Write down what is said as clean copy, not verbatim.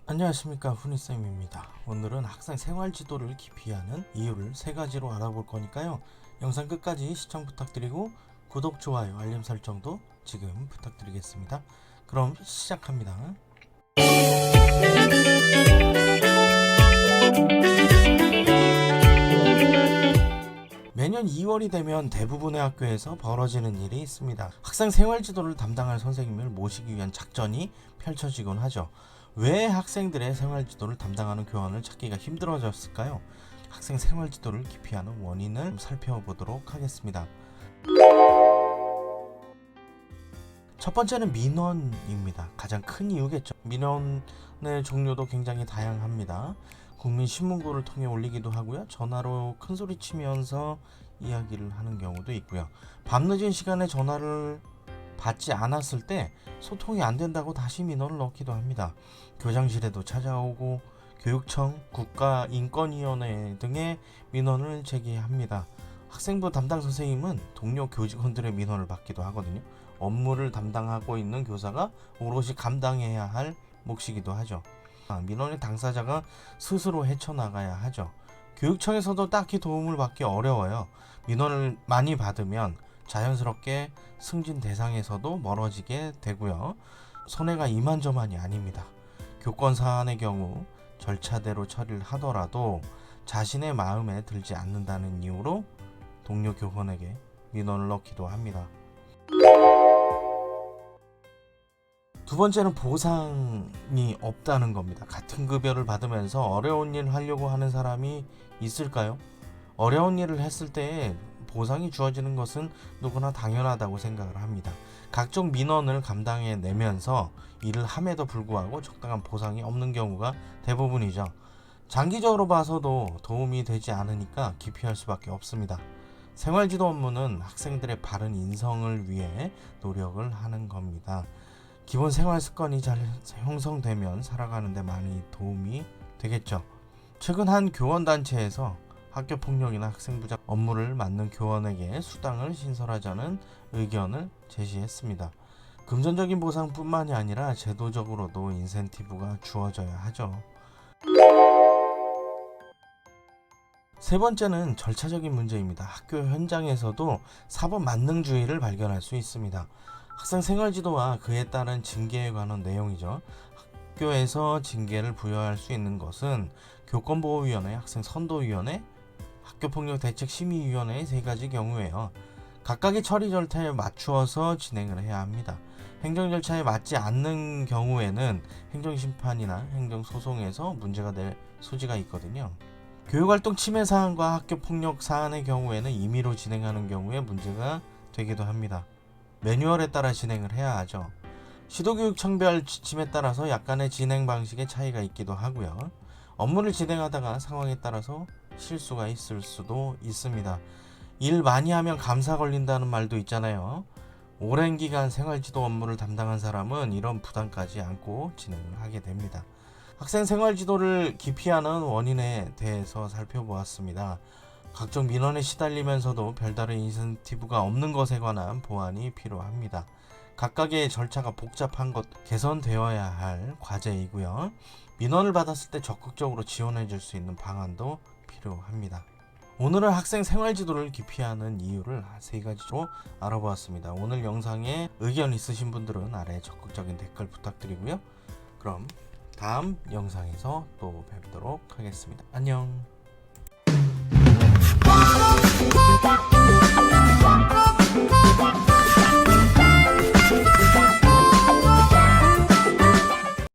안녕하십니까, 훈이쌤입니다. 오늘은 학생 생활지도를 기피하는 이유를 3가지로 알아볼 거니까요, 영상 끝까지 시청 부탁드리고 구독, 좋아요, 알림 설정도 지금 부탁드리겠습니다. 그럼 시작합니다. 매년 2월이 되면 대부분의 학교에서 벌어지는 일이 있습니다. 학생 생활지도를 담당할 선생님을 모시기 위한 작전이 펼쳐지곤 하죠. 왜 학생들의 생활지도를 담당하는 교원을 찾기가 힘들어졌을까요? 학생 생활지도를 기피하는 원인을 살펴보도록 하겠습니다. 첫 번째는 민원입니다. 가장 큰 이유겠죠. 민원의 종류도 굉장히 다양합니다. 국민신문고를 통해 올리기도 하고요. 전화로 큰소리 치면서 이야기를 하는 경우도 있고요. 밤늦은 시간에 전화를 받지 않았을 때 소통이 안 된다고 다시 민원을 넣기도 합니다. 교장실에도 찾아오고 교육청, 국가인권위원회 등의 민원을 제기합니다. 학생부 담당 선생님은 동료 교직원들의 민원을 받기도 하거든요. 업무를 담당하고 있는 교사가 오롯이 감당해야 할 몫이기도 하죠. 민원의 당사자가 스스로 헤쳐나가야 하죠. 교육청에서도 딱히 도움을 받기 어려워요. 민원을 많이 받으면 자연스럽게 승진 대상에서도 멀어지게 되고요. 손해가 이만저만이 아닙니다. 교권 사안의 경우 절차대로 처리를 하더라도 자신의 마음에 들지 않는다는 이유로 동료 교원에게 민원을 넣기도 합니다. 두 번째는 보상이 없다는 겁니다. 같은 급여를 받으면서 어려운 일을 하려고 하는 사람이 있을까요? 어려운 일을 했을 때 보상이 주어지는 것은 누구나 당연하다고 생각을 합니다. 각종 민원을 감당해내면서 일을 함에도 불구하고 적당한 보상이 없는 경우가 대부분이죠. 장기적으로 봐서도 도움이 되지 않으니까 기피할 수밖에 없습니다. 생활지도 업무는 학생들의 바른 인성을 위해 노력을 하는 겁니다. 기본 생활 습관이 잘 형성되면 살아가는 데 많이 도움이 되겠죠. 최근 한 교원단체에서 학교폭력이나 학생부작 업무를 맡는 교원에게 수당을 신설하자는 의견을 제시했습니다. 금전적인 보상뿐만이 아니라 제도적으로도 인센티브가 주어져야 하죠. 세 번째는 절차적인 문제입니다. 학교 현장에서도 사법 만능주의를 발견할 수 있습니다. 학생 생활지도와 그에 따른 징계에 관한 내용이죠. 학교에서 징계를 부여할 수 있는 것은 교권보호위원회, 학생선도위원회, 학교폭력대책심의위원회의 3가지 경우예요. 각각의 처리 절차에 맞추어서 진행을 해야 합니다. 행정절차에 맞지 않는 경우에는 행정심판이나 행정소송에서 문제가 될 소지가 있거든요. 교육활동 침해 사안과 학교폭력 사안의 경우에는 임의로 진행하는 경우에 문제가 되기도 합니다. 매뉴얼에 따라 진행을 해야 하죠. 시도교육 청별 지침에 따라서 약간의 진행 방식의 차이가 있기도 하고요. 업무를 진행하다가 상황에 따라서 실수가 있을 수도 있습니다. 일 많이 하면 감사 걸린다는 말도 있잖아요. 오랜 기간 생활지도 업무를 담당한 사람은 이런 부담까지 안고 진행을 하게 됩니다. 학생 생활지도를 기피하는 원인에 대해서 살펴보았습니다. 각종 민원에 시달리면서도 별다른 인센티브가 없는 것에 관한 보완이 필요합니다. 각각의 절차가 복잡한 것 개선되어야 할 과제이고요. 민원을 받았을 때 적극적으로 지원해 줄 수 있는 방안도 필요합니다. 오늘은 학생 생활지도를 기피하는 이유를 3가지로 알아보았습니다. 오늘 영상에 의견 있으신 분들은 아래 적극적인 댓글 부탁드리고요. 그럼 다음 영상에서 또 뵙도록 하겠습니다. 안녕.